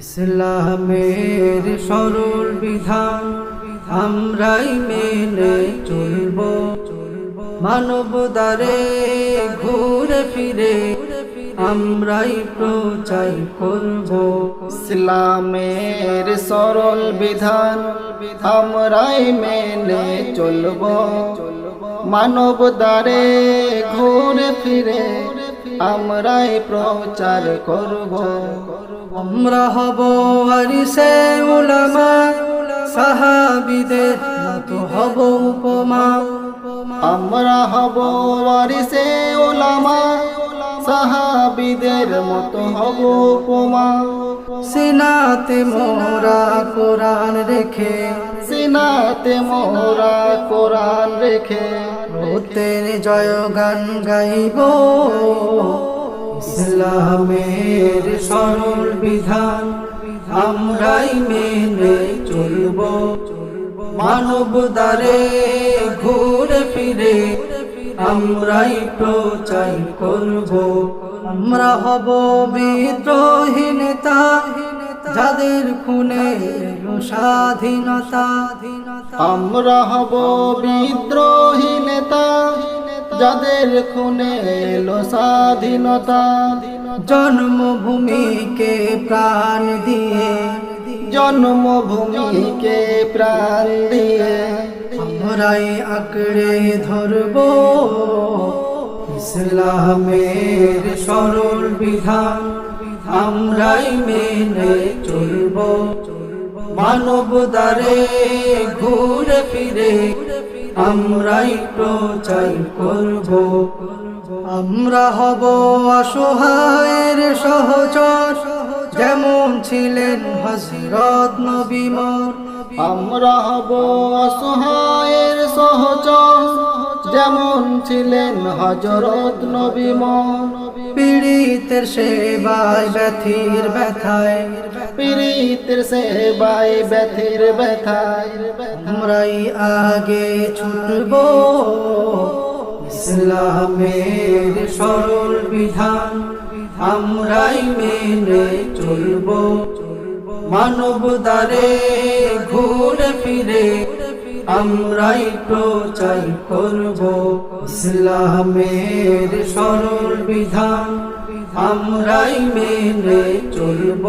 ইসলামের সরল বিধান আমরাই মেনে চলব, মানব দ্বারে ঘুরে ফিরে আমরাই প্রচার করব। ইসলামের সরল বিধান আমরাই মেনে চলব, মানব দ্বারে ঘুরে ফিরে আমরাই প্রচার করব। আমরা হব ওয়ারিসে উলামা, সাহাবীদের মতো হব উপমা। আমরা হব ওয়ারিসে উলামা, সাহাবীদের মতো হব উপমা। সিনাতে মোরা কোরআন রেখে, সিনাতে মোরা কোরআন রেখে প্রত্যেক জয়গান গাইব। ইসলামের সরল বিধান আমরাই মেনে চলব, মানব দ্বারে ঘুরে ফিরে আমরাই প্রচার করব। আমরা হব বিদ্রোহী নেতা, যাদের খুনে এলো স্বাধীনতা। আমরা হব বিদ্রোহী নেতা, যাদের খুনে এলো স্বাধীনতা। জন্মভূমিকে প্রাণ দিয়ে, জন্মভূমিকে প্রাণ দিয়ে আমরাই আঁকড়ে ধরব। ইসলামের সরল বিধান আমরাই মেনে চলব, মানব দ্বারে ঘুরে ফিরে আমরাই প্রচার করব। আমরা হব অসহায়ের সহচর, যেমন ছিলেন হযরত নবী মোর। আমরা হব অসহায়ের সহচর, যেমন ছিলেন হযরত নবী মোর। পীড়িতের সেবায় ব্যথির ব্যথায়, পীড়িতের সেবায় ব্যথির ব্যথায় আমরাই আগে ছুটব। ইসলামের সরল বিধান আমরাই মেনে চলব, মানব দ্বারে ঘুরে ফিরে আমরাই প্রচার করব। ইসলামের সরল বিধান আমরাই মেনে চলব,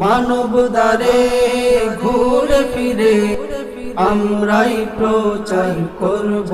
মানব দ্বারে ঘুরে ফিরে আমরাই প্রচার করব।